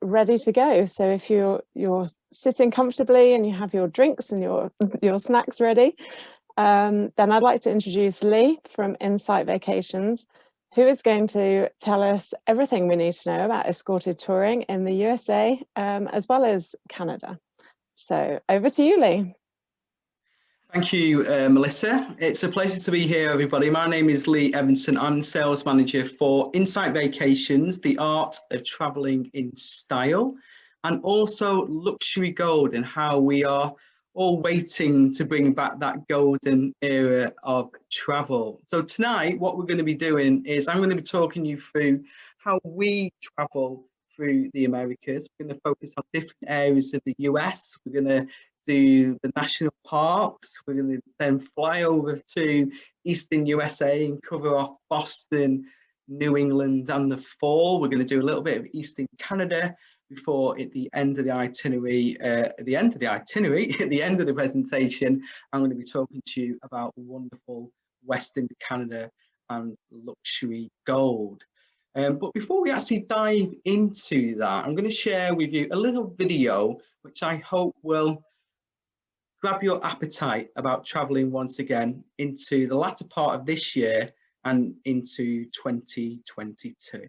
ready to go. So if you're sitting comfortably and you have your drinks and your snacks ready, then I'd like to introduce Lee from Insight Vacations, who is going to tell us everything we need to know about escorted touring in the USA, as well as Canada. So over to you, Lee. Thank you, Melissa. It's a pleasure to be here, everybody. My name is Lee Evanson. I'm sales manager for Insight Vacations, the art of traveling in style, and also luxury gold, and how we are all waiting to bring back that golden era of travel. So tonight, what we're going to be doing is I'm going to be talking you through how we travel through the Americas. We're going to focus on different areas of the US. We're going to do the national parks. We're going to then fly over to Eastern USA and cover off Boston, New England, and the fall. We're going to do a little bit of Eastern Canada before at the end of the itinerary, at the end of the presentation, I'm going to be talking to you about wonderful Western Canada and luxury gold. But before we actually dive into that, I'm going to share with you a little video which I hope will grab your appetite about traveling once again into the latter part of this year and into 2022.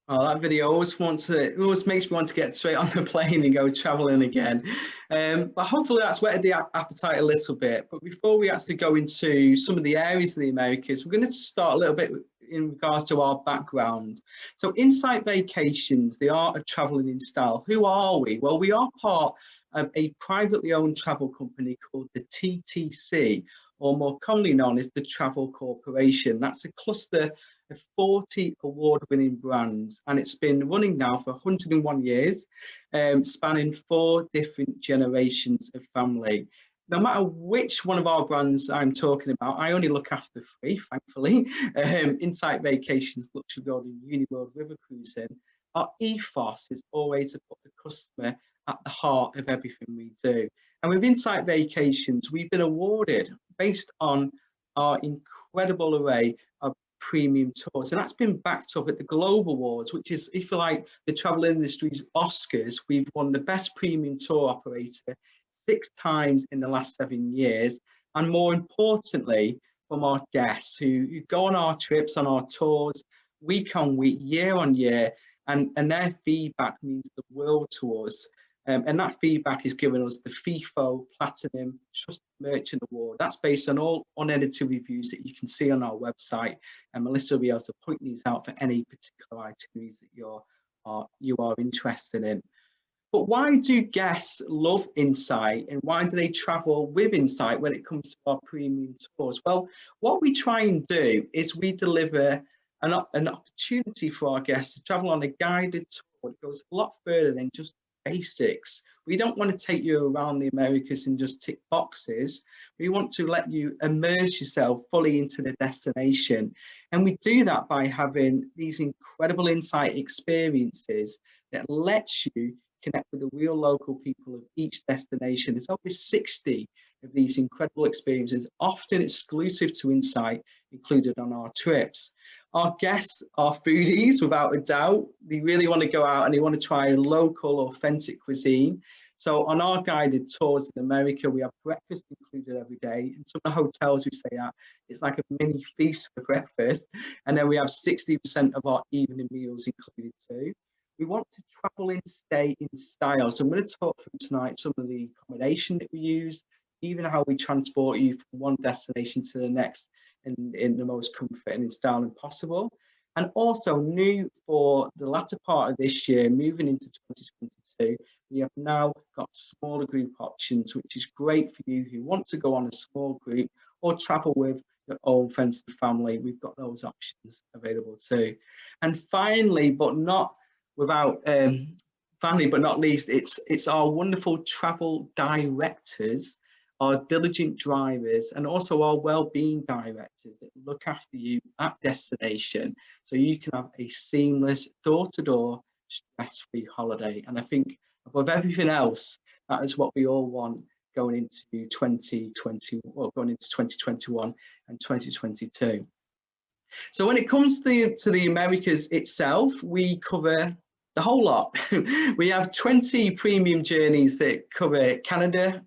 Oh, that video always makes me want to get straight on the plane and go traveling again. But hopefully that's whetted the appetite a little bit. But before we actually go into some of the areas of the Americas, we're going to start a little bit in regards to our background. So Insight Vacations, the art of traveling in style. Who are we? Well, we are part of a privately owned travel company called the TTC, or more commonly known as the Travel Corporation. That's a cluster of 40 award-winning brands, and it's been running now for 101 years, spanning 4 different generations of family. No matter which one of our brands I'm talking about, I only look after 3, thankfully. Insight Vacations, Luxury Gold, and Uniworld River Cruising. Our ethos is always to put the customer at the heart of everything we do. And with Insight Vacations, we've been awarded based on our incredible array of premium tours, and that's been backed up at the Globe Awards, which is, if you like, the travel industry's Oscars. We've won the best premium tour operator 6 times in the last 7 years, and more importantly, from our guests who go on our trips, on our tours, week on week, year on year, and their feedback means the world to us. And that feedback is giving us the FIFO Platinum Trusted Merchant Award. That's based on all unedited reviews that you can see on our website. And Melissa will be able to point these out for any particular itineraries that you are interested in. But why do guests love Insight, and why do they travel with Insight when it comes to our premium tours? Well, what we try and do is we deliver an opportunity for our guests to travel on a guided tour. It goes a lot further than just basics. We don't want to take you around the Americas and just tick boxes. We want to let you immerse yourself fully into the destination. And we do that by having these incredible insight experiences that lets you connect with the real local people of each destination. There's over 60 of these incredible experiences, often exclusive to Insight, included on our trips. Our guests are foodies, without a doubt. They really want to go out and they want to try a local, authentic cuisine. So on our guided tours in America, we have breakfast included every day. In some of the hotels we stay at, it's like a mini feast for breakfast. And then we have 60% of our evening meals included too. We want to travel and stay in style. So I'm going to talk through tonight some of the accommodation that we use, even how we transport you from one destination to the next in the most comfort and in style as possible. And also new for the latter part of this year, moving into 2022, we have now got smaller group options, which is great for you who want to go on a small group or travel with your own friends and family. We've got those options available too. And finally, but not least, it's our wonderful travel directors, our diligent drivers, and also our well-being directors that look after you at destination, so you can have a seamless door-to-door stress-free holiday. And I think above everything else, that is what we all want going into 2021 and 2022. So when it comes to the Americas itself, we cover the whole lot. We have 20 premium journeys that cover Canada,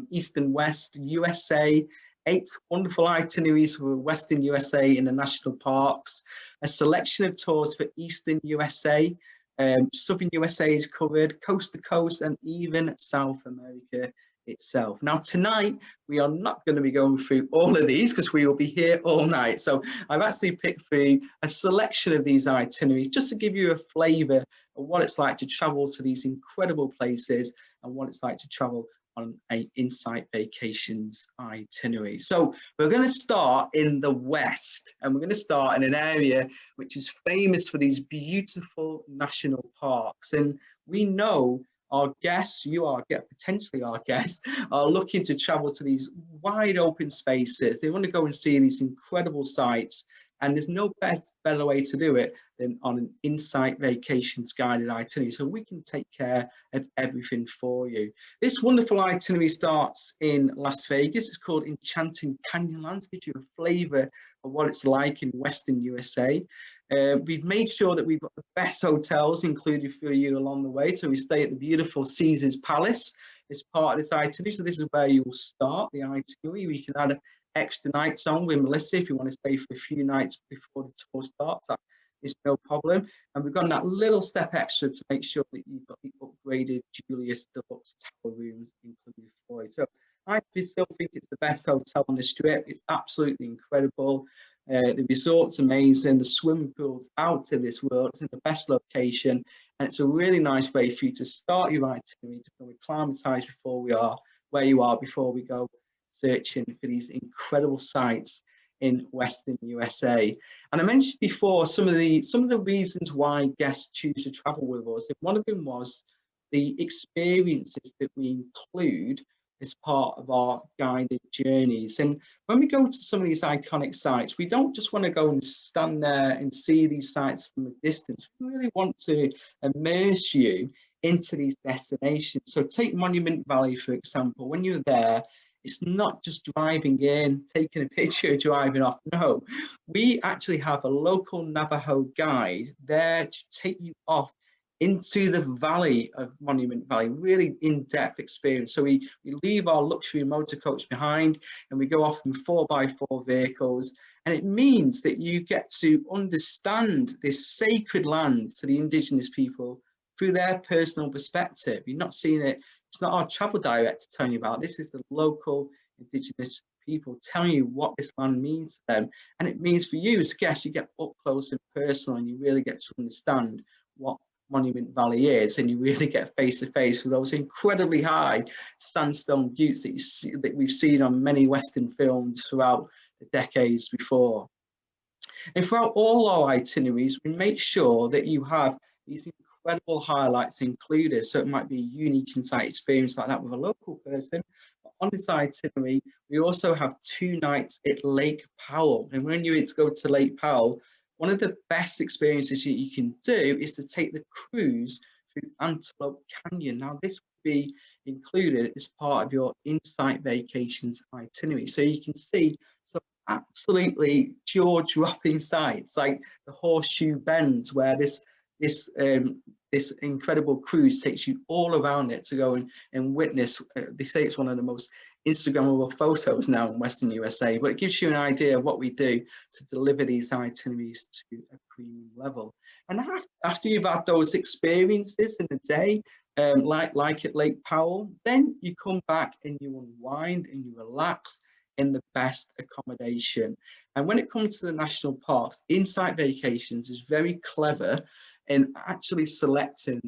East and West, USA, 8 wonderful itineraries for Western USA in the national parks, a selection of tours for Eastern USA, Southern USA is covered, coast to coast, and even South America itself. Now tonight we are not going to be going through all of these because we will be here all night. So I've actually picked through a selection of these itineraries just to give you a flavour of what it's like to travel to these incredible places and what it's like to travel on a Insight Vacations itinerary. So we're going to start in the west, and we're going to start in an area which is famous for these beautiful national parks. And we know our guests, potentially our guests, are looking to travel to these wide open spaces. They want to go and see these incredible sights. And there's no better way to do it than on an Insight Vacations guided itinerary. So we can take care of everything for you. This wonderful itinerary starts in Las Vegas. It's called Enchanting Canyonlands. Gives you a flavour of what it's like in Western USA. We've made sure that we've got the best hotels included for you along the way. So we stay at the beautiful Caesars Palace as part of this itinerary. So this is where you will start the itinerary. We can add extra nights on with Melissa if you want to stay for a few nights before the tour starts. That is no problem. And we've got that little step extra to make sure that you've got the upgraded Julius Deluxe Tower rooms included for you. So I still think it's the best hotel on the strip. It's absolutely incredible. The resort's amazing. The swimming pool's out of this world. It's in the best location, and it's a really nice way for you to start your itinerary, to acclimatise before we are where you are before we go searching for these incredible sites in Western USA. And I mentioned before some of the reasons why guests choose to travel with us. And one of them was the experiences that we include as part of our guided journeys. And when we go to some of these iconic sites, we don't just want to go and stand there and see these sites from a distance. We really want to immerse you into these destinations. So take Monument Valley, for example. When you're there, it's not just driving in, taking a picture, driving off. No, we actually have a local Navajo guide there to take you off into the valley of Monument Valley, really in-depth experience. So we leave our luxury motor coach behind and we go off in 4x4 vehicles. And it means that you get to understand this sacred land to the Indigenous people through their personal perspective. You're not seeing it, it's not our travel director telling you about this, is the local Indigenous people telling you what this land means to them. And it means for you as a guest, you get up close and personal and you really get to understand what Monument Valley is, and you really get face to face with those incredibly high sandstone buttes that we've seen on many Western films throughout the decades before. And throughout all our itineraries, we make sure that you have these incredible highlights included. So it might be a unique insight experience like that with a local person. But on this itinerary, we also have 2 nights at Lake Powell. And when you're to go to Lake Powell, one of the best experiences you can do is to take the cruise through Antelope Canyon. Now, this will be included as part of your Insight Vacations itinerary. So you can see some absolutely jaw-dropping sights like the Horseshoe Bend, where this incredible cruise takes you all around it to go and witness. They say it's one of the most Instagrammable photos now in Western USA, but it gives you an idea of what we do to deliver these itineraries to a premium level. And after you've had those experiences in the day, like at Lake Powell, then you come back and you unwind and you relax in the best accommodation. And when it comes to the national parks, Insight Vacations is very clever in actually selecting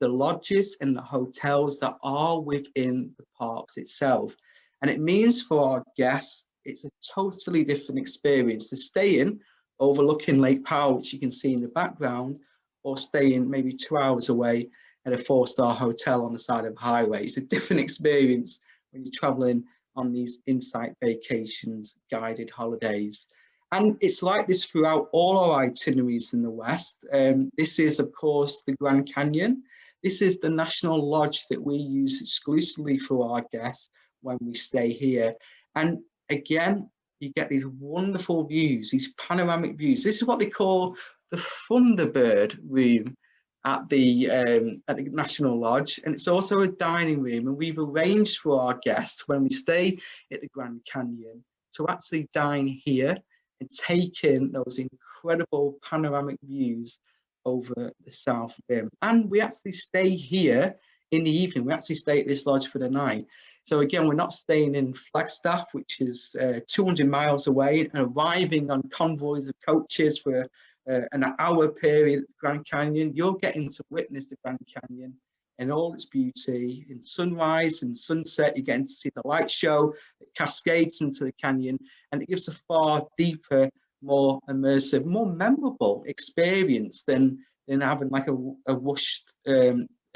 the lodges and the hotels that are within the parks itself. And it means for our guests, it's a totally different experience to stay in overlooking Lake Powell, which you can see in the background, or staying maybe 2 hours away at a 4-star hotel on the side of a highway. It's a different experience when you're traveling on these Insight Vacations guided holidays. And it's like this throughout all our itineraries in the West. This is, of course, the Grand Canyon. This is the national lodge that we use exclusively for our guests when we stay here. And again, you get these wonderful views, these panoramic views. This is what they call the Thunderbird room at the National Lodge, and it's also a dining room, and we've arranged for our guests when we stay at the Grand Canyon to actually dine here and take in those incredible panoramic views over the South Rim. And we actually stay here in the evening. We actually stay at this lodge for the night. So again, we're not staying in Flagstaff, which is 200 miles away, and arriving on convoys of coaches for an hour period at the Grand Canyon. You're getting to witness the Grand Canyon in all its beauty. In sunrise and sunset, you're getting to see the light show that cascades into the canyon, and it gives a far deeper, more immersive, more memorable experience than having like a rushed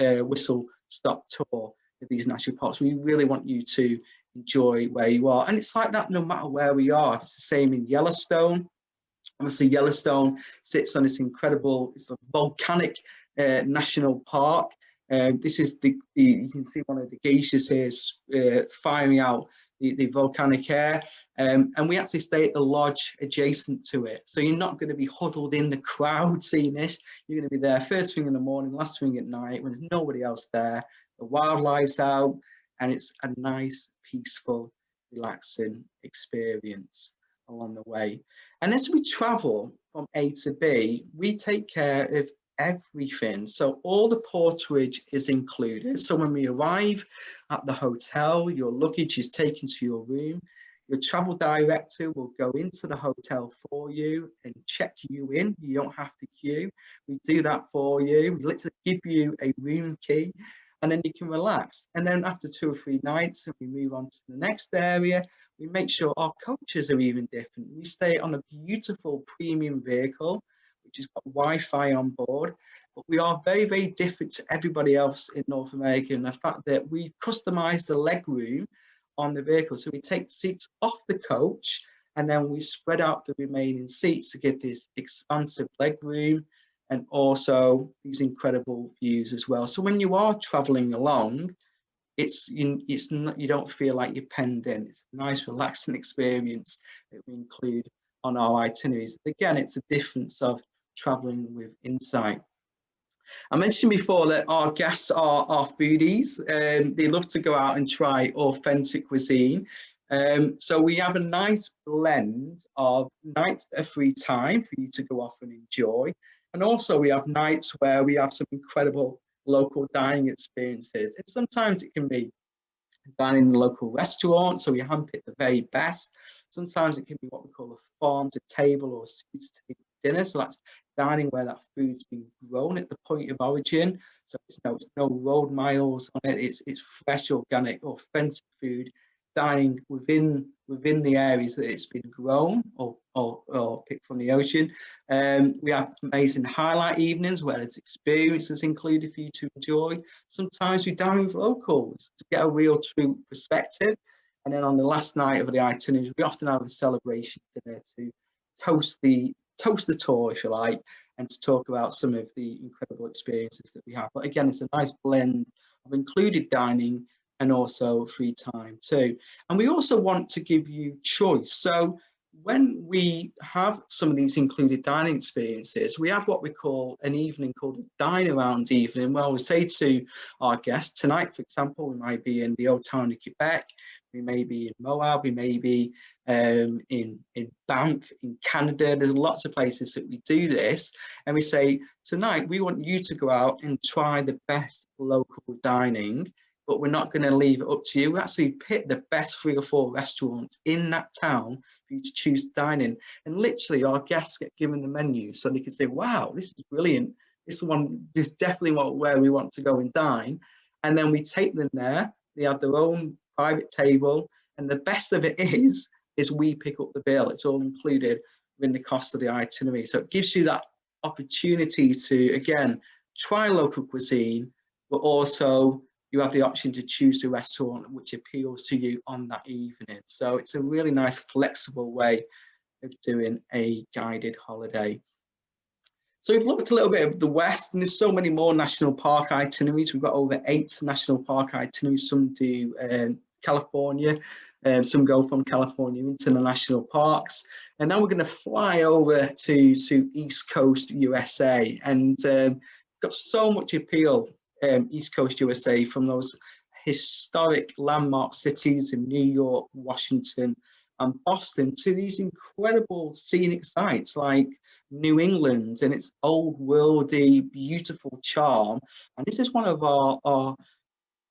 whistle stop tour of these national parks. We really want you to enjoy where you are, and it's like that no matter where we are. It's the same in Yellowstone. Obviously, Yellowstone sits on this incredible, it's a volcanic national park. This is you can see one of the geysers here firing out the volcanic air, and we actually stay at the lodge adjacent to it. So you're not going to be huddled in the crowd seeing this. You're going to be there first thing in the morning, last thing at night, when there's nobody else there. The wildlife's out, and it's a nice, peaceful, relaxing experience along the way. And as we travel from A to B, we take care of everything. So all the porterage is included. So when we arrive at the hotel, your luggage is taken to your room. Your travel director will go into the hotel for you and check you in. You don't have to queue. We do that for you. We literally give you a room key, and then you can relax. And then after 2 or 3 nights, we move on to the next area. We make sure our coaches are even different. We stay on a beautiful premium vehicle, which has got Wi-Fi on board, but we are very, very different to everybody else in North America in the fact that we customize the leg room on the vehicle. So we take seats off the coach, and then we spread out the remaining seats to get this expansive leg room and also these incredible views as well. So when you are traveling along, you don't feel like you're penned in. It's a nice, relaxing experience that we include on our itineraries. Again, it's a difference of traveling with Insight. I mentioned before that our guests are foodies. They love to go out and try authentic cuisine. So we have a nice blend of nights that are free time for you to go off and enjoy. And also we have nights where we have some incredible local dining experiences. And sometimes it can be dining in the local restaurant, so we handpick the very best. Sometimes it can be what we call a farm to table or sea to table dinner. So that's dining where that food's been grown at the point of origin. So it's no road miles on it. It's fresh, organic, authentic food dining within the areas that it's been grown or picked from the ocean. We have amazing highlight evenings where there's experiences included for you to enjoy. Sometimes we dine with locals to get a real true perspective. And then on the last night of the itinerary, we often have a celebration dinner to toast the tour, if you like, and to talk about some of the incredible experiences that we have. But again, it's a nice blend of included dining and also free time too. And we also want to give you choice. So when we have some of these included dining experiences, we have what we call an evening called a dine around evening. Well, we say to our guests tonight, for example, we might be in the old town of Quebec, we may be in Moab, we may be in Banff, in Canada. There's lots of places that we do this. And we say, tonight, we want you to go out and try the best local dining, but we're not going to leave it up to you. We actually pick the best 3 or 4 restaurants in that town for you to choose to dine in. And literally our guests get given the menu so they can say, wow, this is brilliant. This is definitely where we want to go and dine. And then we take them there. They have their own private table. And the best of it is we pick up the bill. It's all included within the cost of the itinerary. So it gives you that opportunity to, again, try local cuisine, but also you have the option to choose the restaurant which appeals to you on that evening. So it's a really nice, flexible way of doing a guided holiday. So we've looked a little bit of the West, and there's so many more national park itineraries. We've got over 8 national park itineraries. Some do California, some go from California into the national parks. And now we're going to fly over to East Coast USA, and got so much appeal, East Coast USA, from those historic landmark cities in New York, Washington, and Boston, to these incredible scenic sites like New England and its old worldy, beautiful charm. And this is one of our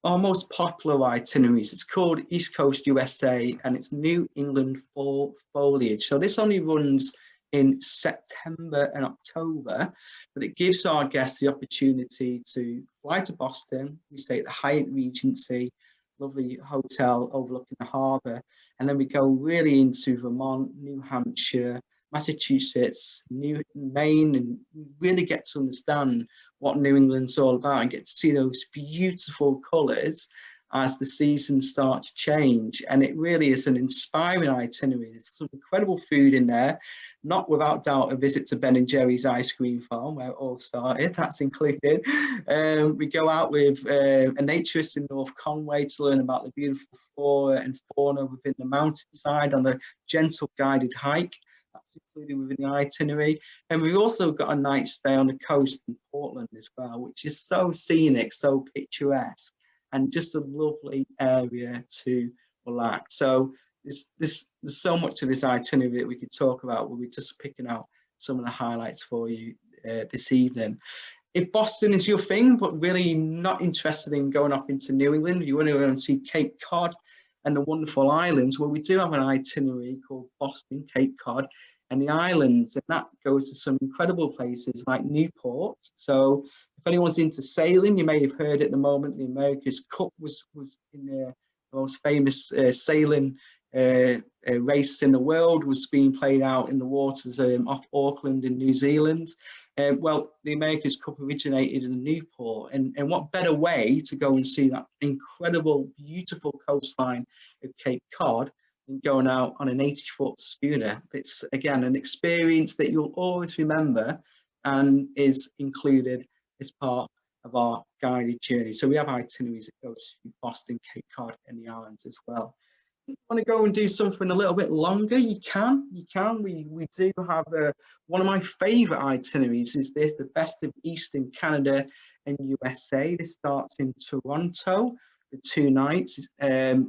most popular itineraries. It's called East Coast USA, and it's New England fall foliage. So this only runs in September and October, but it gives our guests the opportunity to fly to Boston. We stay at the Hyatt Regency, lovely hotel overlooking the harbour, and then we go really into Vermont, New Hampshire, Massachusetts, Maine, and really get to understand what New England's all about and get to see those beautiful colours as the seasons start to change. And it really is an inspiring itinerary. There's some incredible food in there, not without doubt a visit to Ben and Jerry's ice cream farm where it all started, that's included. We go out with a naturist in North Conway to learn about the beautiful flora and fauna within the mountainside on a gentle guided hike. That's included within the itinerary. And we've also got a night stay on the coast in Portland as well, which is so scenic, so picturesque, and just a lovely area to relax. So there's so much of this itinerary that we could talk about, but we're just picking out some of the highlights for you this evening. If Boston is your thing, but really not interested in going off into New England, you want to go and see Cape Cod and the wonderful islands, well, we do have an itinerary called Boston, Cape Cod, and the islands, and that goes to some incredible places like Newport. So if anyone's into sailing, you may have heard at the moment the America's Cup was in the most famous sailing race in the world, was being played out in the waters off Auckland in New Zealand. Well, the America's Cup originated in Newport, and what better way to go and see that incredible, beautiful coastline of Cape Cod than going out on an 80-foot schooner. It's, again, an experience that you'll always remember and is included as part of our guided journey. So we have itineraries that go to Boston, Cape Cod, and the islands as well. If you want to go and do something a little bit longer, you can. We do have one of my favorite itineraries is this, the best of Eastern Canada and USA. This starts in Toronto for 2 nights,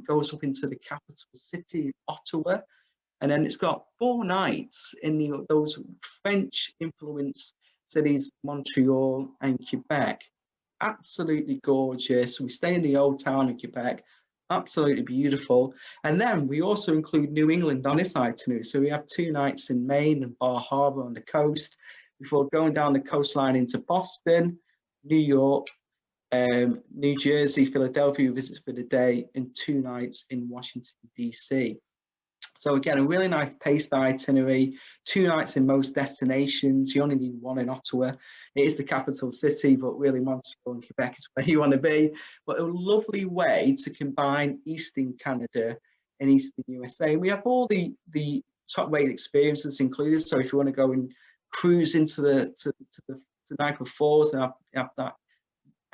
goes up into the capital city, Ottawa, and then it's got 4 nights in those French influenced cities, Montreal and Quebec. Absolutely gorgeous. We stay in the old town of Quebec. Absolutely beautiful. And then we also include New England on this itinerary. So we have 2 nights in Maine and Bar Harbor on the coast before going down the coastline into Boston, New York, New Jersey, Philadelphia visits for the day, and 2 nights in Washington, DC. So again, a really nice paced itinerary, 2 nights in most destinations. You only need 1 in Ottawa. It is the capital city, but really Montreal and Quebec is where you want to be. But a lovely way to combine Eastern Canada and Eastern USA. And we have all the top rate experiences included. So if you want to go and cruise into the Niagara Falls and have that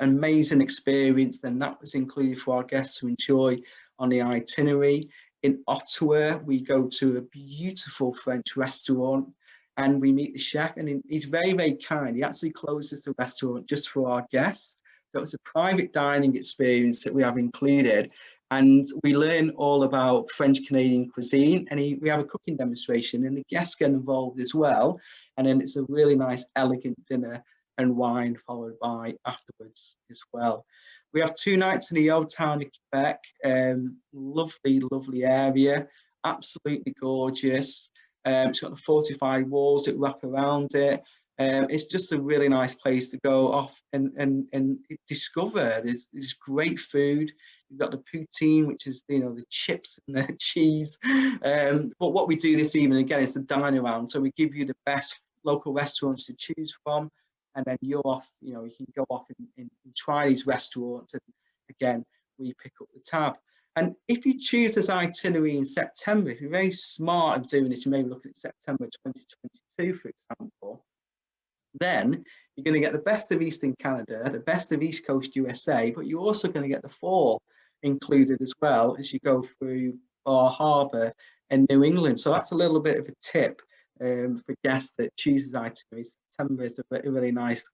amazing experience, then that was included for our guests to enjoy on the itinerary. In Ottawa, we go to a beautiful French restaurant and we meet the chef, and he's very, very kind. He actually closes the restaurant just for our guests. So it's a private dining experience that we have included. And we learn all about French Canadian cuisine, and we have a cooking demonstration, and the guests get involved as well. And then it's a really nice, elegant dinner and wine followed by afterwards as well. We have 2 nights in the old town of Quebec. Lovely, lovely area, absolutely gorgeous. It's got the fortified walls that wrap around it. It's just a really nice place to go off and discover. There's great food. You've got the poutine, which is, you know, the chips and the cheese. But what we do this evening, again, is the dine around. So we give you the best local restaurants to choose from. And then you're off, you know, you can go off and try these restaurants. And again, we pick up the tab. And if you choose this itinerary in September, if you're very smart at doing this, you may be looking at September 2022, for example, then you're going to get the best of Eastern Canada, the best of East Coast USA, but you're also going to get the fall included as well as you go through Bar Harbour and New England. So that's a little bit of a tip for guests that chooses itineraries. September is a really nice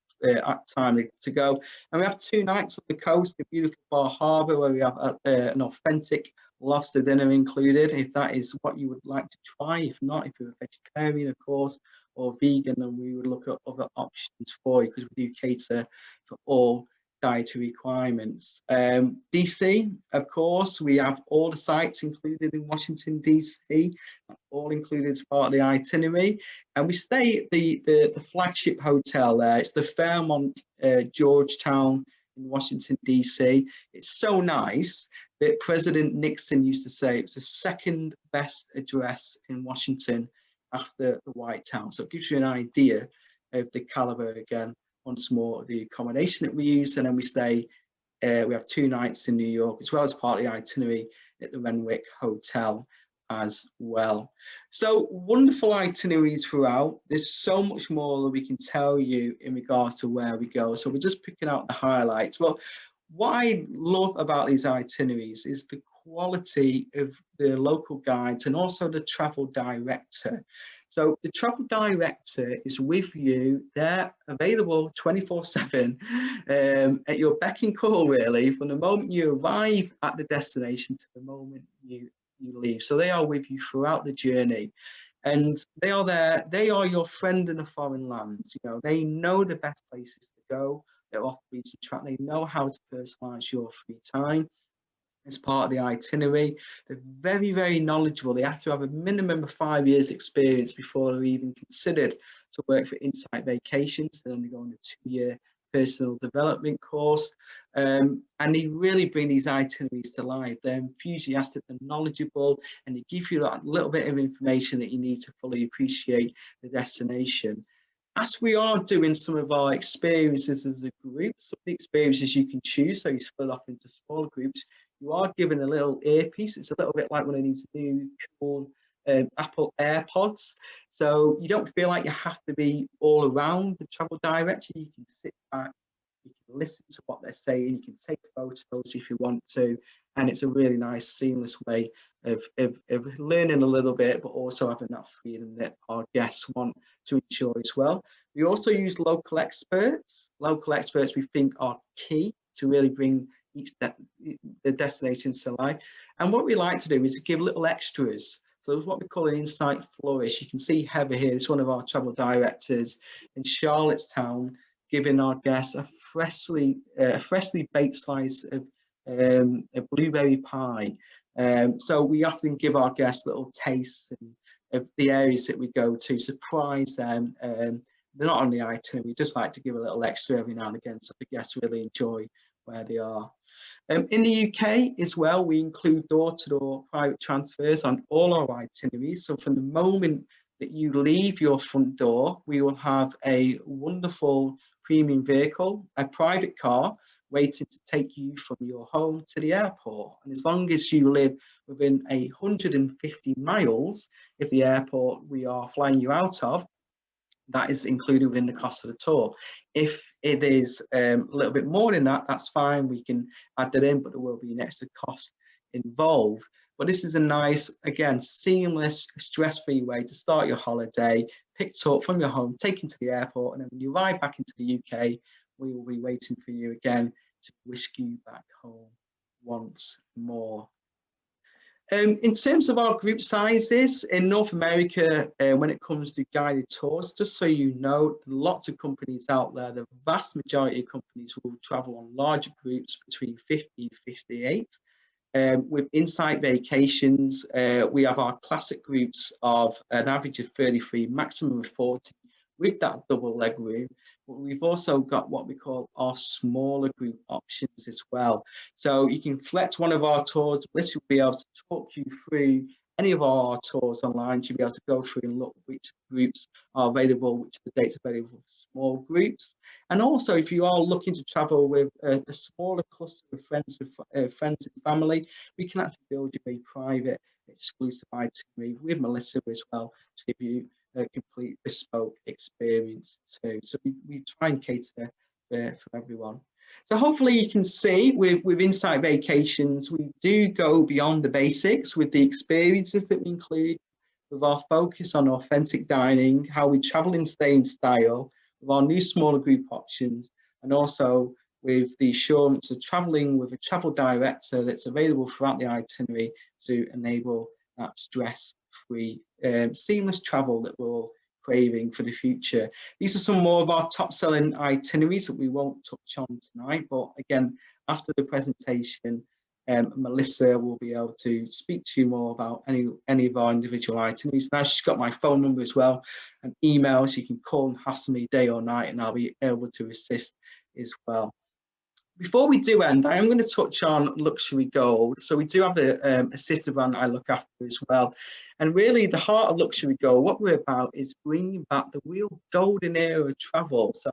time to go. And we have 2 nights on the coast, the beautiful Bar Harbour, where we have an authentic lobster dinner included, if that is what you would like to try. If not, if you're a vegetarian, of course, or vegan, then we would look at other options for you, because we do cater for all dietary requirements. DC, of course, we have all the sites included in Washington, DC. That's all included as part of the itinerary. And we stay at the flagship hotel there. It's the Fairmont Georgetown in Washington, DC. It's so nice that President Nixon used to say it was the 2nd best address in Washington after the White House. So it gives you an idea of the caliber again. Once more, the accommodation that we use, and then we stay. We have 2 nights in New York, as well as part of the itinerary at the Renwick Hotel as well. So wonderful itineraries throughout. There's so much more that we can tell you in regards to where we go. So we're just picking out the highlights. Well, what I love about these itineraries is the quality of the local guides and also the travel director. So the travel director is with you. They're available 24/7 at your beck and call, really, from the moment you arrive at the destination to the moment you leave. So they are with you throughout the journey, and they are there. They are your friend in a foreign land. You know, they know the best places to go. They're off the beaten track. They know how to personalize your free time as part of the itinerary. They're very, very knowledgeable. They have to have a minimum of 5 years experience before they're even considered to work for Insight Vacations. They're only going a 2-year personal development course. And they really bring these itineraries to life. They're enthusiastic, they're knowledgeable, and they give you that little bit of information that you need to fully appreciate the destination. As we are doing some of our experiences as a group, some of the experiences you can choose, so you split off into smaller groups, you are given a little earpiece. It's a little bit like one of these new cool Apple AirPods. So you don't feel like you have to be all around the travel director. You can sit back, you can listen to what they're saying, you can take photos if you want to. And it's a really nice, seamless way of learning a little bit, but also having that freedom that our guests want to enjoy as well. We also use local experts. Local experts we think are key to really bring the destinations to life. And what we like to do is give little extras. So it's what we call an insight flourish. You can see Heather here, it's one of our travel directors in Charlottetown, giving our guests a freshly baked slice of a blueberry pie. So we often give our guests little tastes of the areas that we go to, surprise them they're not on the itinerary. We just like to give a little extra every now and again so the guests really enjoy where they are. In the UK as well, we include door-to-door private transfers on all our itineraries. So from the moment that you leave your front door, we will have a wonderful premium vehicle, a private car, waiting to take you from your home to the airport. And as long as you live within 150 miles of the airport we are flying you out of, that is included within the cost of the tour. If it is a little bit more than that, that's fine, we can add that in, but there will be an extra cost involved. But this is a nice, again, seamless, stress-free way to start your holiday, picked up from your home, taken to the airport, and then when you arrive back into the UK, we will be waiting for you again to whisk you back home once more. In terms of our group sizes in North America, when it comes to guided tours, just so you know, lots of companies out there, the vast majority of companies will travel on larger groups between 50 and 58. With Insight Vacations, we have our classic groups of an average of 33, maximum of 40, with that double leg room. But we've also got what we call our smaller group options as well. So you can select one of our tours. This will be able to talk you through any of our tours online. You'll be able to go through and look which groups are available, which are the dates available for small groups. And also, if you are looking to travel with a smaller cluster of friends and family, we can actually build you a private, exclusive itinerary with Melissa as well to give you a complete bespoke experience too. So we try and cater for everyone. So hopefully you can see with Insight Vacations, we do go beyond the basics with the experiences that we include, with our focus on authentic dining, how we travel and stay in style, with our new smaller group options, and also with the assurance of traveling with a travel director that's available throughout the itinerary to enable that stress-free, seamless travel that we're craving for the future. These are some more of our top-selling itineraries that we won't touch on tonight, but again, after the presentation, Melissa will be able to speak to you more about any of our individual itineraries. Now she's got my phone number as well and email, so you can call and hassle me day or night, and I'll be able to assist as well. Before we do end, I am going to touch on Luxury Gold. So we do have a sister brand I look after as well. And really the heart of Luxury Gold, what we're about is bringing back the real golden era of travel. So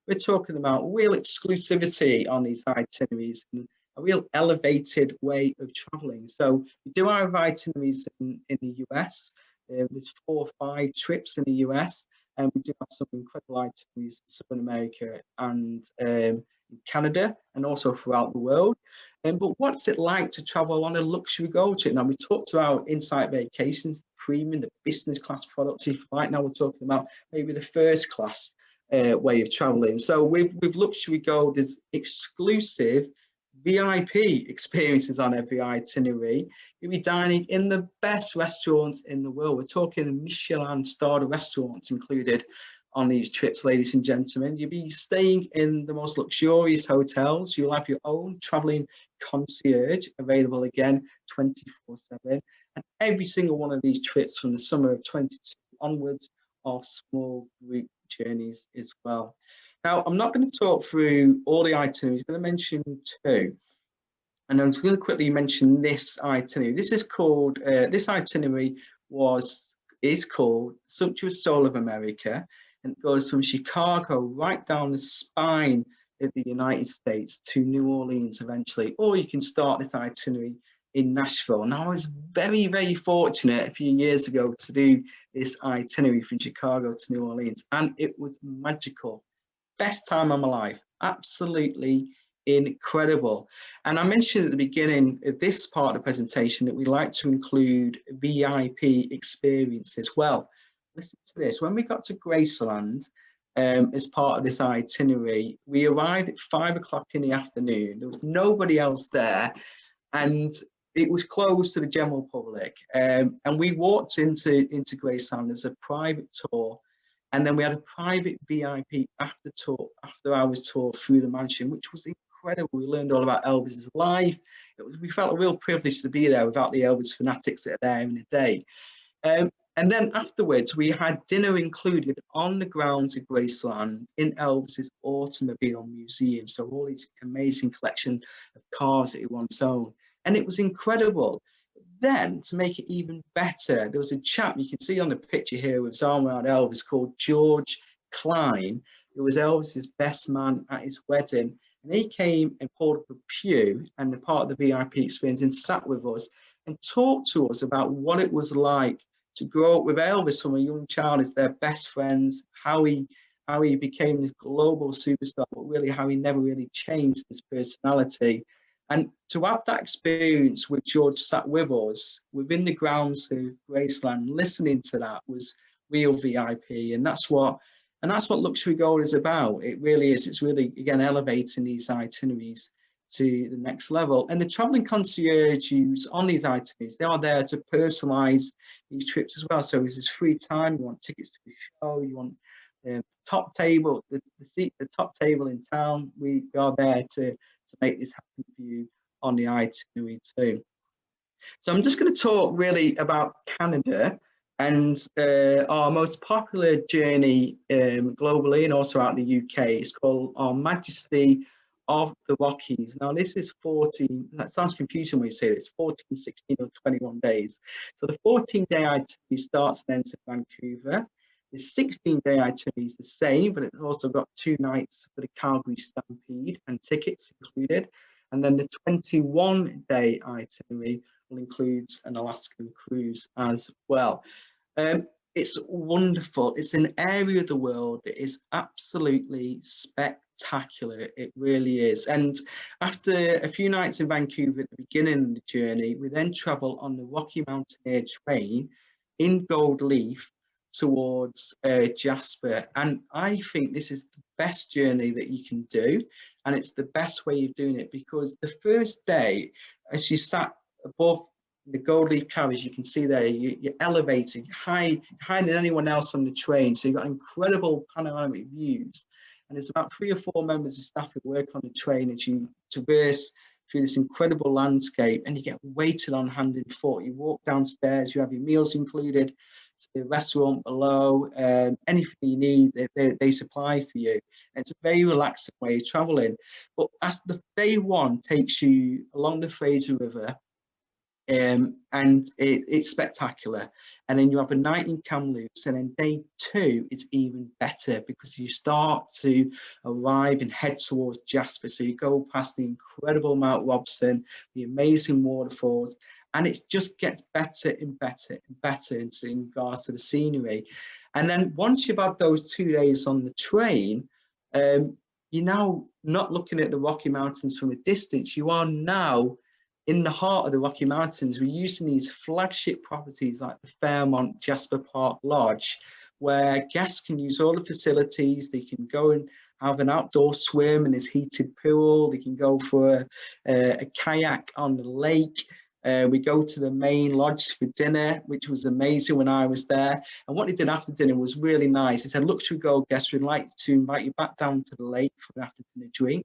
we're talking about real exclusivity on these itineraries and a real elevated way of traveling. So we do have itineraries in the US. There's 4 or 5 trips in the US. And we do have some incredible itineraries in Southern America and Canada, and also throughout the world. But what's it like to travel on a Luxury Gold trip? Now we talked about Insight Vacations, the premium, the business class products. If right now we're talking about maybe the first class way of traveling. So with Luxury Gold, there's exclusive VIP experiences on every itinerary. You'll be dining in the best restaurants in the world. We're talking Michelin-starred restaurants included on these trips, ladies and gentlemen. You'll be staying in the most luxurious hotels. You'll have your own traveling concierge available again 24/7. And every single one of these trips from the summer of 22 onwards are small group journeys as well. Now, I'm not going to talk through all the itineraries. I'm going to mention 2. And I'm just going to quickly mention this itinerary. This is called, this itinerary is called Sumptuous Soul of America. And it goes from Chicago right down the spine of the United States to New Orleans eventually. Or you can start this itinerary in Nashville. Now, I was very, very fortunate a few years ago to do this itinerary from Chicago to New Orleans, and it was magical. Best time of my life, absolutely incredible. And I mentioned at the beginning of this part of the presentation that we like to include VIP experience as well. Listen to this. When we got to Graceland, as part of this itinerary, we arrived at 5 o'clock in the afternoon. There was nobody else there, and it was closed to the general public. And we walked into Graceland as a private tour. And then we had a private VIP after hours tour through the mansion, which was incredible. We learned all about Elvis's life. We felt a real privilege to be there without the Elvis fanatics that are there in the day. And And then afterwards, we had dinner included on the grounds of Graceland in Elvis's Automobile Museum. So all these amazing collection of cars that he once owned. And it was incredible. Then, to make it even better, there was a chap you can see on the picture here with his arm around Elvis called George Klein, who was Elvis's best man at his wedding. And he came and pulled up a pew and a part of the VIP experience and sat with us and talked to us about what it was like to grow up with Elvis from a young child as their best friends, how he became this global superstar, but really how he never really changed his personality. And to have that experience with George sat with us within the grounds of Graceland, listening to that was real VIP. And that's what Luxury Gold is about. It really is. It's really, again, elevating these itineraries to the next level. And the traveling concierges on these itineraries, they are there to personalize these trips as well. So it's free time, you want tickets to the show, you want the top table, the top table in town. We are there to make this happen for you on the itinerary too. So I'm just going to talk really about Canada and our most popular journey globally and also out in the UK. It's called our Majesty of the Rockies. Now this is 14, that sounds confusing when you say this, 14, 16 or 21 days. So the 14-day itinerary starts and ends in Vancouver. The 16-day itinerary is the same, but it's also got 2 nights for the Calgary Stampede and tickets included. And then the 21-day itinerary will include an Alaskan cruise as well. It's wonderful. It's an area of the world that is absolutely spectacular. It really is. And after a few nights in Vancouver at the beginning of the journey, we then travel on the Rocky Mountaineer train in gold leaf towards Jasper. And I think this is the best journey that you can do. And it's the best way of doing it because the first day, as you sat above the gold leaf carriage, you can see there, you're elevated, you're higher than anyone else on the train. So you've got incredible panoramic views. And there's about 3 or 4 members of staff who work on the train as you traverse through this incredible landscape, and you get waited on hand and foot. You walk downstairs, you have your meals included to the restaurant below, anything you need, they supply for you. And it's a very relaxing way of traveling. But as the day one takes you along the Fraser River, and it's spectacular, and then you have a night in Kamloops, and then day 2 is even better because you start to arrive and head towards Jasper. So you go past the incredible Mount Robson, the amazing waterfalls, and it just gets better and better and better in regards to the scenery. And then once you've had those 2 days on the train, you're now not looking at the Rocky Mountains from a distance. You are now in the heart of the Rocky Mountains. We're using these flagship properties like the Fairmont Jasper Park Lodge, where guests can use all the facilities. They can go and have an outdoor swim in this heated pool. They can go for a kayak on the lake. We go to the main lodge for dinner, which was amazing when I was there. And what they did after dinner was really nice. They said, Luxury Gold guests, we'd like to invite you back down to the lake for an after dinner drink.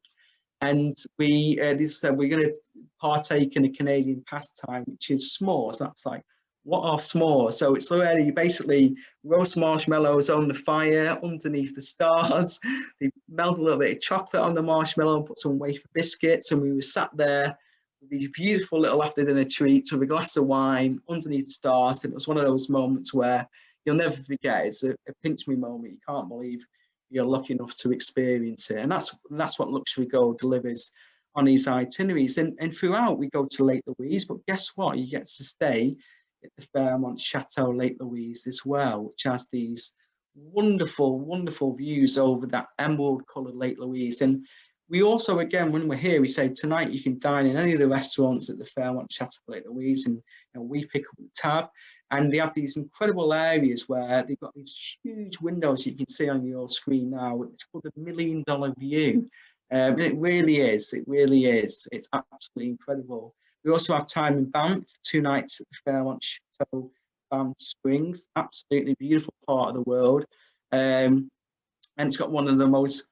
And they said, we're going to partake in a Canadian pastime, which is s'mores. That's like, what are s'mores? So it's where you basically roast marshmallows on the fire underneath the stars. They melt a little bit of chocolate on the marshmallow and put some wafer biscuits. And we were sat there with these beautiful little after dinner treats with a glass of wine underneath the stars. And it was one of those moments where you'll never forget. It's a pinch me moment. You can't believe you're lucky enough to experience it. And that's what Luxury Gold delivers on these itineraries. And throughout, we go to Lake Louise, but guess what? You get to stay at the Fairmont Chateau Lake Louise as well, which has these wonderful, wonderful views over that emerald-coloured Lake Louise. And we also, again, when we're here, we say tonight you can dine in any of the restaurants at the Fairmont Chateau Lake Louise, and we pick up the tab. And they have these incredible areas where they've got these huge windows you can see on your screen now. It's called the $1 Million View. And it really is. It really is. It's absolutely incredible. We also have time in Banff, 2 nights at the Fairmont Chateau, Banff Springs. Absolutely beautiful part of the world. And it's got one of the most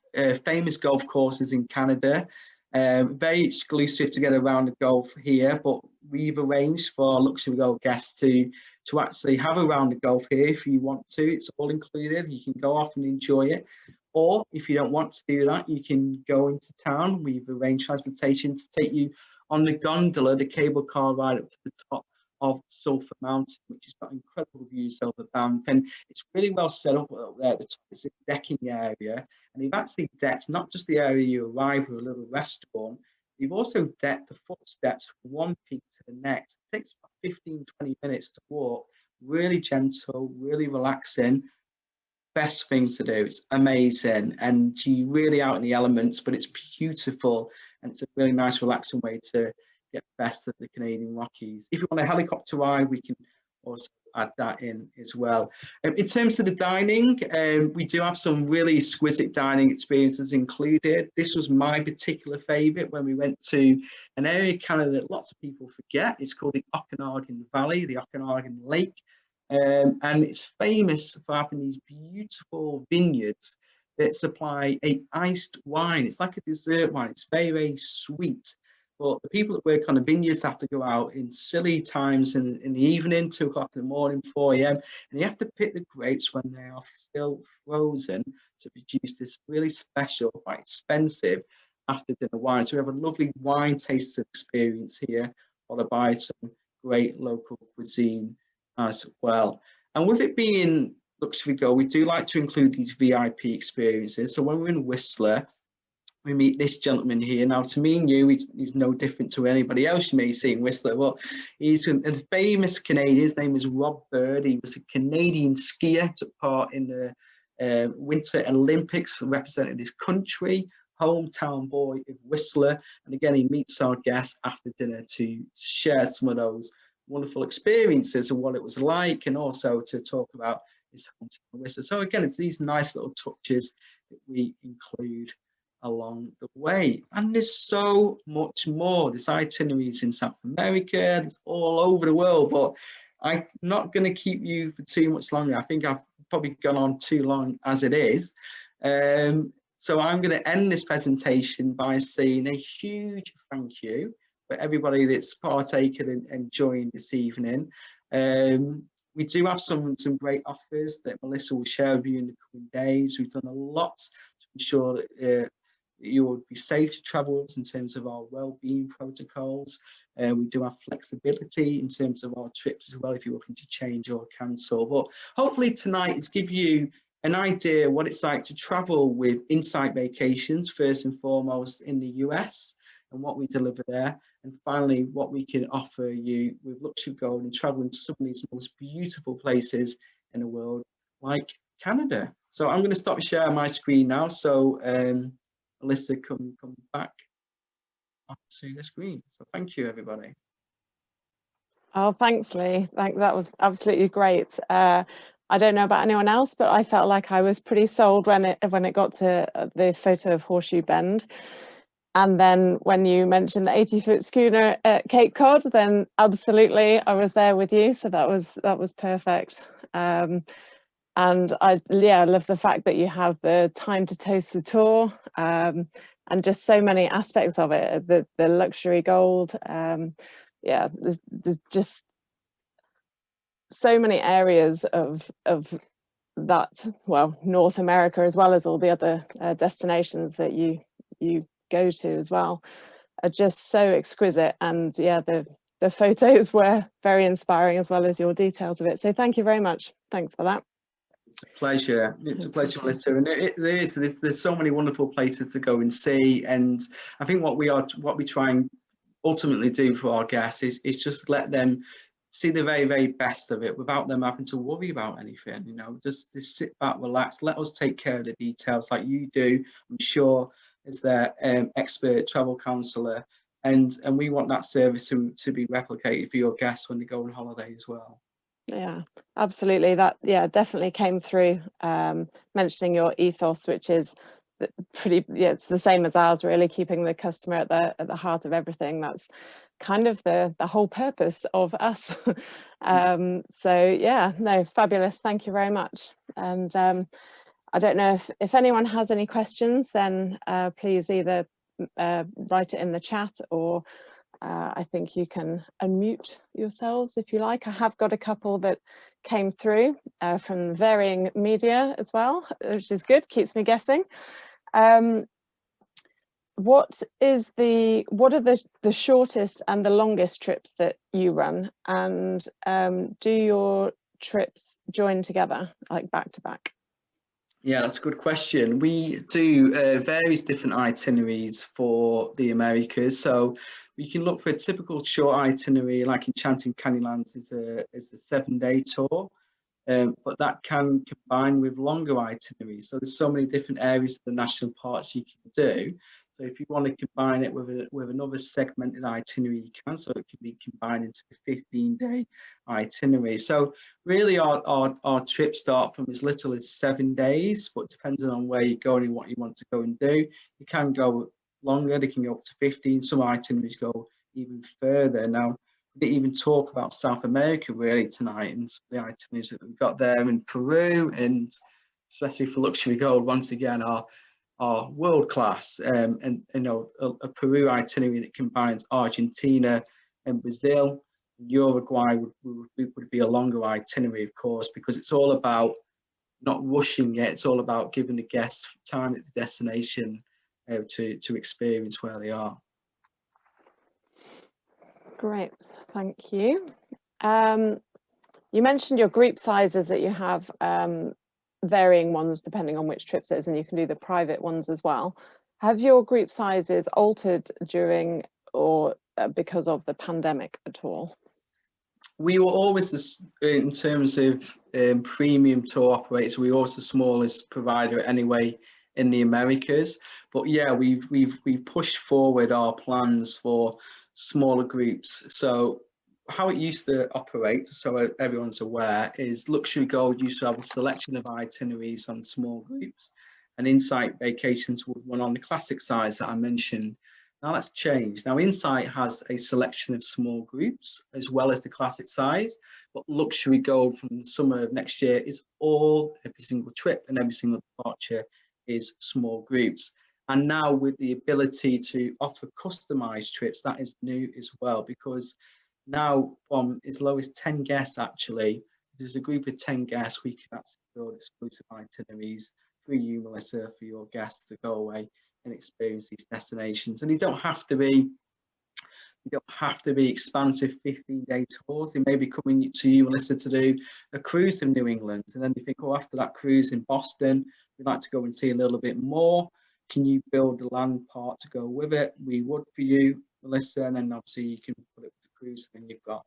famous golf courses in Canada. Very exclusive to get around the golf here, but we've arranged for Luxury Gold guests to to actually have a round of golf here if you want to. It's all included. You can go off and enjoy it. Or if you don't want to do that, you can go into town. We've arranged transportation to take you on the gondola, the cable car ride up to the top of Sulphur Mountain, which has got incredible views over Banff, and it's really well set up there at the top. It's a decking area, and they've actually decked not just the area you arrive with, a little restaurant, they've also decked the footsteps from one peak to the next. It takes about 15-20 minutes to walk, really gentle, really relaxing. Best thing to do. It's amazing, and you really out in the elements, but it's beautiful, and it's a really nice relaxing way to get best of the Canadian Rockies. If you want a helicopter ride, we can also add that in as well. In terms of the dining, we do have some really exquisite dining experiences included. This was my particular favorite when we went to an area of Canada that lots of people forget. It's called the Okanagan Valley, the Okanagan Lake. And it's famous for having these beautiful vineyards that supply a iced wine. It's like a dessert wine. It's very, very sweet. But the people that work on the vineyards have to go out in silly times in the evening, 2 o'clock in the morning, 4 a.m. And you have to pick the grapes when they are still frozen to produce this really special, quite expensive after dinner wine. So we have a lovely wine tasting experience here, followed by some great local cuisine as well. And with it being luxury gold, we do like to include these VIP experiences. So when we're in Whistler, we meet this gentleman here. Now, to me and you, he's no different to anybody else you may see in Whistler. Well, he's a famous Canadian. His name is Rob Bird. He was a Canadian skier, took part in the Winter Olympics, represented his country, hometown boy of Whistler. And again, he meets our guests after dinner to share some of those wonderful experiences of what it was like, and also to talk about his hometown Whistler. So again, it's these nice little touches that we include along the way, and there's so much more. There's itineraries in South America, it's all over the world, but I'm not going to keep you for too much longer. I think I've probably gone on too long as it is. So I'm going to end this presentation by saying a huge thank you for everybody that's partaken and joined this evening. We do have some great offers that Melissa will share with you in the coming days. We've done a lot to ensure that you will be safe to travel in terms of our well-being protocols. We do have flexibility in terms of our trips as well, if you're looking to change or cancel. But hopefully tonight is give you an idea what it's like to travel with Insight Vacations, first and foremost in the US, and what we deliver there, and finally what we can offer you with Luxury Gold and traveling to some of these most beautiful places in the world, like Canada. So I'm going to stop sharing my screen now, so Melissa come back onto the screen. So thank you, everybody. Oh, thanks, Lee. That was absolutely great. I don't know about anyone else, but I felt like I was pretty sold when it got to the photo of Horseshoe Bend. And then when you mentioned the 80-foot schooner at Cape Cod, then absolutely I was there with you. So that was perfect. And I love the fact that you have the time to toast the tour, and just so many aspects of it, the luxury gold. There's just so many areas of that, well, North America, as well as all the other destinations that you go to as well, are just so exquisite. And yeah, the photos were very inspiring, as well as your details of it. So thank you very much. Thanks for that. It's a pleasure. It's a pleasure, Melissa. And there's so many wonderful places to go and see. And I think what we try and ultimately do for our guests is just let them see the very, very best of it without them having to worry about anything. You know, just sit back, relax, let us take care of the details like you do, I'm sure, as their expert travel counsellor. And we want that service to be replicated for your guests when they go on holiday as well. Yeah, absolutely. That definitely came through, mentioning your ethos, which is it's the same as ours, really, keeping the customer at the heart of everything. That's kind of the whole purpose of us. So yeah, no, fabulous. Thank you very much. And I don't know if anyone has any questions, then please either write it in the chat or I think you can unmute yourselves if you like. I have got a couple that came through from varying media as well, which is good, keeps me guessing. What are the shortest and the longest trips that you run, and do your trips join together, like back to back? Yeah, that's a good question. We do various different itineraries for the Americas. So we can look for a typical short itinerary, like Enchanting Canyonlands is a 7-day tour, but that can combine with longer itineraries. So there's so many different areas of the national parks you can do. So if you want to combine it with another segmented itinerary, you can. So it can be combined into a 15-day itinerary. So really our trips start from as little as 7 days, but depending on where you're going and what you want to go and do, you can go longer. They can go up to 15. Some itineraries go even further. Now, we didn't even talk about South America really tonight, and some of the itineraries that we've got there in Peru, and especially for Luxury Gold, once again, are world class. And you know, a Peru itinerary that combines Argentina and Brazil. Uruguay would be a longer itinerary, of course, because it's all about not rushing it. It's all about giving the guests time at the destination to experience where they are. Great, thank you. You mentioned your group sizes, that you have varying ones depending on which trips it is, and you can do the private ones as well. Have your group sizes altered during or because of the pandemic at all? We were always, in terms of premium tour operators, we were always the smallest provider anyway in the Americas. But yeah, we've pushed forward our plans for smaller groups. So how it used to operate, so everyone's aware, is Luxury Gold used to have a selection of itineraries on small groups, and Insight Vacations would run on the classic size that I mentioned. Now that's changed. Now Insight has a selection of small groups as well as the classic size, but Luxury Gold from the summer of next year is every single trip and every single departure is small groups. And now with the ability to offer customized trips, that is new as well, because now from as low as 10 guests, actually, if there's a group of 10 guests, we can actually build exclusive itineraries for you, Melissa, for your guests to go away and experience these destinations. And you don't have to be expansive 15-day tours. They may be coming to you, Melissa, to do a cruise in New England, and then you think, oh, after that cruise in Boston, we'd like to go and see a little bit more. Can you build the land part to go with it? We would for you, Melissa, and then obviously you can put it with the cruise, and you've got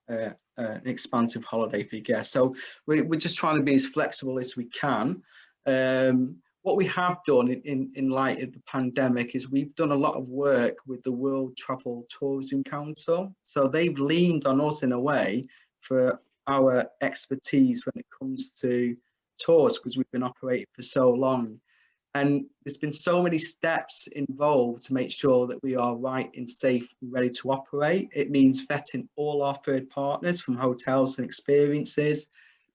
an expansive holiday for your guests. So we're just trying to be as flexible as we can. What we have done in light of the pandemic is we've done a lot of work with the World Travel Tourism Council. So they've leaned on us in a way for our expertise when it comes to tours, because we've been operating for so long. And there's been so many steps involved to make sure that we are right and safe and ready to operate. It means vetting all our third partners from hotels and experiences.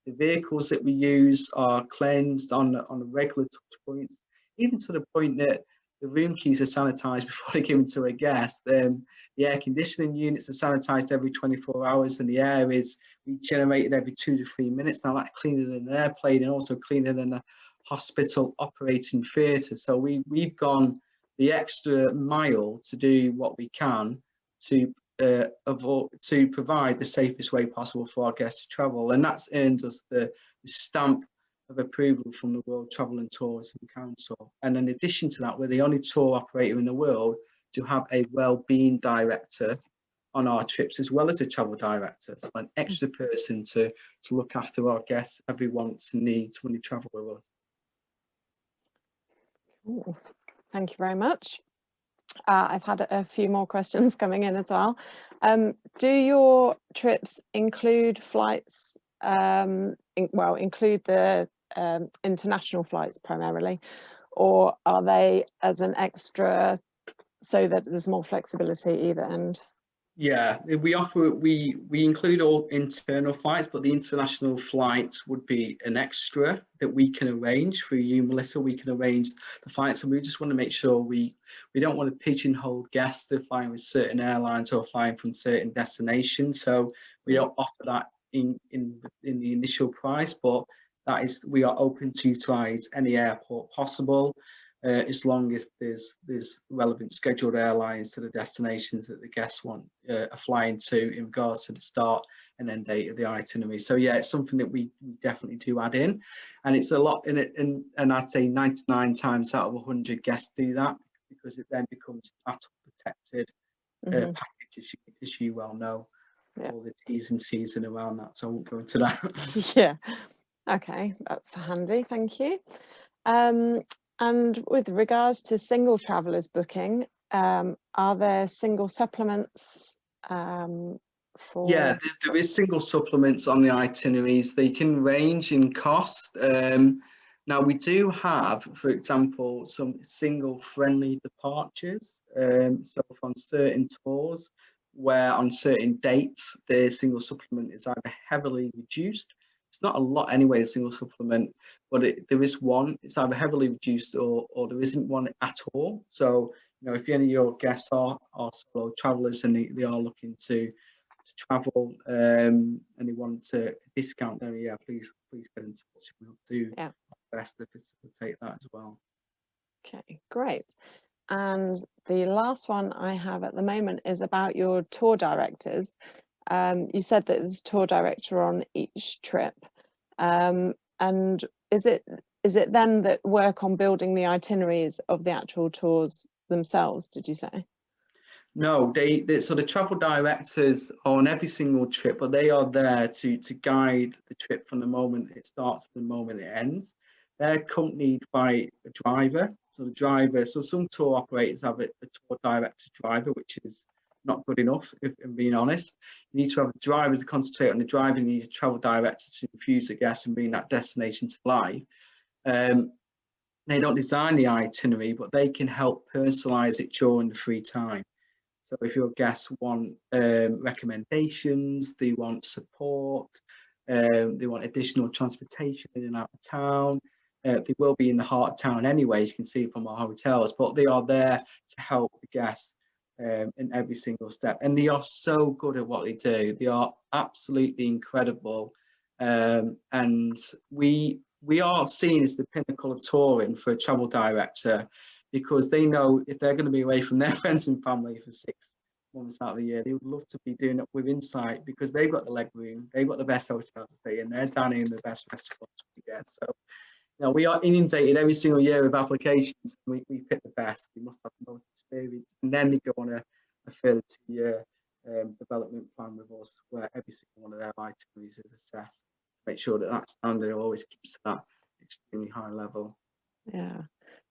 The vehicles that we use are cleansed on a regular touch points, even to the point that the room keys are sanitized before they're given to a guest. The air conditioning units are sanitized every 24 hours, and the air is regenerated every 2 to 3 minutes. Now that's cleaner than an airplane and also cleaner than a hospital operating theatre. So we've gone the extra mile to do what we can to provide the safest way possible for our guests to travel, and that's earned us the stamp of approval from the World Travel and Tourism Council. And in addition to that, we're the only tour operator in the world to have a well-being director on our trips, as well as a travel director, so an extra person to look after our guests' every wants and needs when they travel with us. Ooh, thank you very much. I've had a few more questions coming in as well. Do your trips include flights, include the international flights primarily, or are they as an extra so that there's more flexibility either end? Yeah, we include all internal flights, but the international flights would be an extra that we can arrange for you, Melissa. We can arrange the flights, and we just want to make sure we don't want to pigeonhole guests to flying with certain airlines or flying from certain destinations. So we don't offer that in the initial price, but that is, we are open to utilize any airport possible. As long as there's relevant scheduled airlines to the destinations that the guests want are flying to in regards to the start and end date of the itinerary. So yeah, it's something that we definitely do add in, and it's a lot in it. And I'd say 99 times out of 100 guests do that, because it then becomes a protected package, as you well know. Yeah. All the T's and C's and around that, so I won't go into that. Yeah. Okay, that's handy. Thank you. And with regards to single travellers booking, are there single supplements for? Yeah, there is single supplements on the itineraries. They can range in cost. Now we do have, for example, some single friendly departures. So on certain tours, where on certain dates the single supplement is either heavily reduced. It's not a lot anyway, the single supplement, but there is one. It's either heavily reduced or there isn't one at all. So, you know, if any of your guests are solo travellers and they are looking to travel and they want to discount them, yeah, please get in touch. We'll do our best to facilitate that as well. Okay, great. And the last one I have at the moment is about your tour directors. You said that there's a tour director on each trip, and is it then that work on building the itineraries of the actual tours themselves, did you say? No, so the travel directors are on every single trip, but they are there to guide the trip from the moment it starts to the moment it ends. They're accompanied by a driver. So some tour operators have a tour director driver, which is not good enough, if I'm being honest. You need to have a driver to concentrate on the driving. You need a travel director to infuse the guests and bring that destination to life. They don't design the itinerary, but they can help personalize it during the free time. So if your guests want recommendations, they want support, they want additional transportation in and out of town, they will be in the heart of town anyway, as you can see from our hotels, but they are there to help the guests in every single step. And they are so good at what they do. They are absolutely incredible. And we are seen as the pinnacle of touring for a travel director, because they know if they're going to be away from their friends and family for 6 months out of the year, they would love to be doing it with Insight, because they've got the leg room, they've got the best hotels to stay in, they're dining in the best restaurants we get. So, you know, we are inundated every single year with applications. We pick the best. We must have the most experience, and then they go on a further 2-year development plan with us, where every single one of their itineraries is assessed to make sure that standard always keeps that extremely high level. Yeah.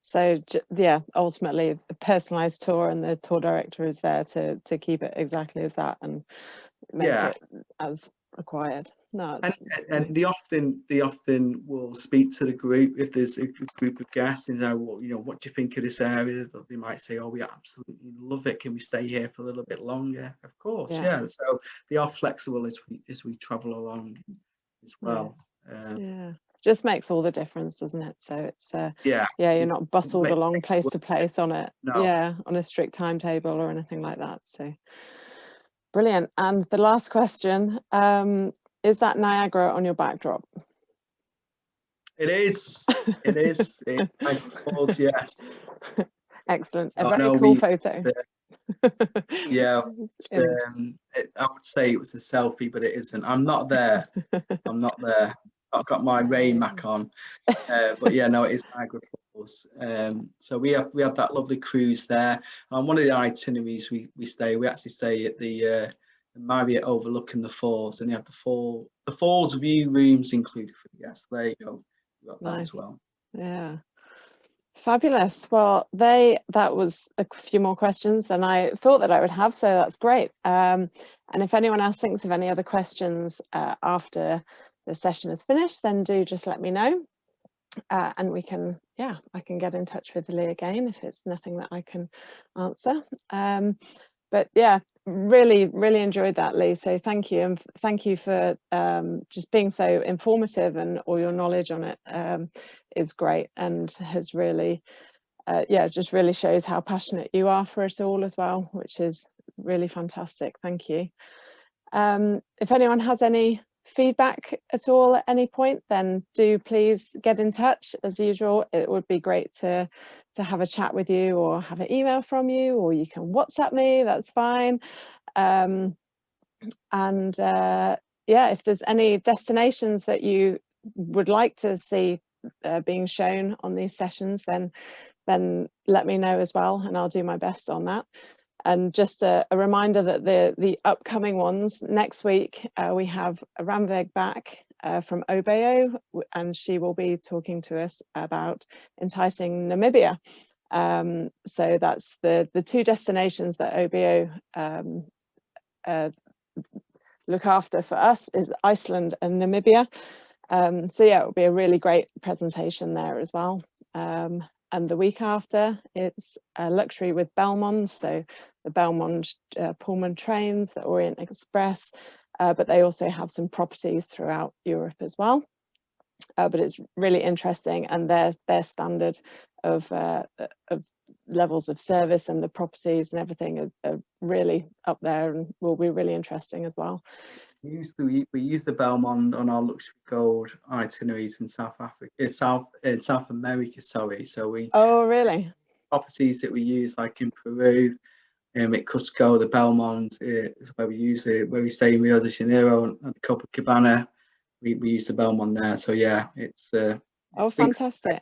So yeah, ultimately a personalized tour, and the tour director is there to keep it exactly as that and make it as required. No, and they often will speak to the group if there's a group of guests and say, well, you know, what do you think of this area? They might say, oh, we absolutely love it. Can we stay here for a little bit longer? Of course, yeah. So they are flexible as we travel along as well. Yeah. Just makes all the difference, doesn't it? So it's you're not bustled along place to place on it. No. On a strict timetable or anything like that. So brilliant. And the last question, is that Niagara on your backdrop? It is. It's Niagara Falls, yes. Excellent. A very cool photo. I would say it was a selfie, but it isn't. I'm not there. I've got my rain Mac on, but yeah, no, it is Niagara Falls. So we have that lovely cruise there. On one of the itineraries we actually stay at the Marriott overlooking the falls, and you have the falls view rooms included for the guests. There you go, we got that as well. Yeah. Fabulous. Well, that was a few more questions than I thought that I would have, so that's great. And if anyone else thinks of any other questions after the session is finished, then do just let me know, and we can I can get in touch with Lee again if it's nothing that I can answer. But yeah, really enjoyed that, Lee. So thank you, and thank you for just being so informative, and all your knowledge on it is great, and has really yeah, just really shows how passionate you are for it all as well, which is really fantastic. Thank you. If anyone has any feedback at all at any point, then do please get in touch. As usual, it would be great to have a chat with you, or have an email from you, or you can WhatsApp me, that's fine. And yeah, if there's any destinations that you would like to see being shown on these sessions, then let me know as well, and I'll do my best on that. And just a reminder that the upcoming ones next week, we have Ramveg back from OBEO, and she will be talking to us about enticing Namibia. So that's the two destinations that OBEO look after for us, is Iceland and Namibia. So yeah, it will be a really great presentation there as well. And the week after, it's luxury with Belmond, so the Belmond Pullman trains, the Orient Express, but they also have some properties throughout Europe as well. But it's really interesting, and their standard of levels of service and the properties and everything are really up there, and will be really interesting as well. We use the Belmond on our luxury gold itineraries in South America. Sorry, so we. Oh, really? Properties that we use, like in Peru, at Cusco, the Belmond is where we use it. Where we stay in Rio de Janeiro and Copacabana, we use the Belmond there. So yeah, it's oh, fantastic.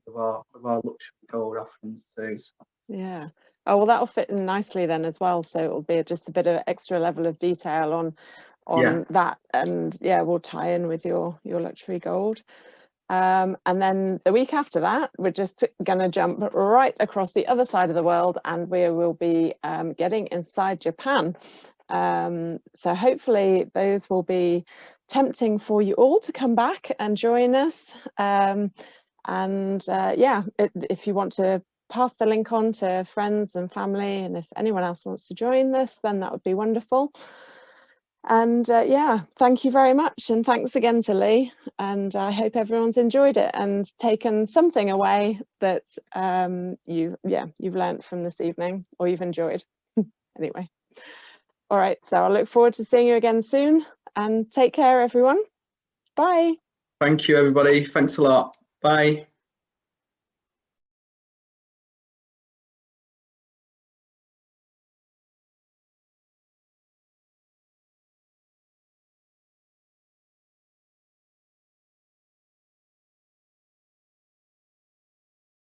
Of our luxury gold offerings too. So. Yeah. Oh, well, that'll fit in nicely then as well. So it'll be just a bit of extra level of detail on that, and yeah, we'll tie in with your luxury gold. And then the week after that, we're just going to jump right across the other side of the world, and we will be getting inside Japan. So hopefully those will be tempting for you all to come back and join us. Yeah, if you want to pass the link on to friends and family, and if anyone else wants to join this, then that would be wonderful. And yeah, thank you very much, and thanks again to Lee, and I hope everyone's enjoyed it and taken something away that you've learnt from this evening, or you've enjoyed. Anyway, all right, so I look forward to seeing you again soon, and take care everyone. Bye. Thank you everybody, thanks a lot. Bye.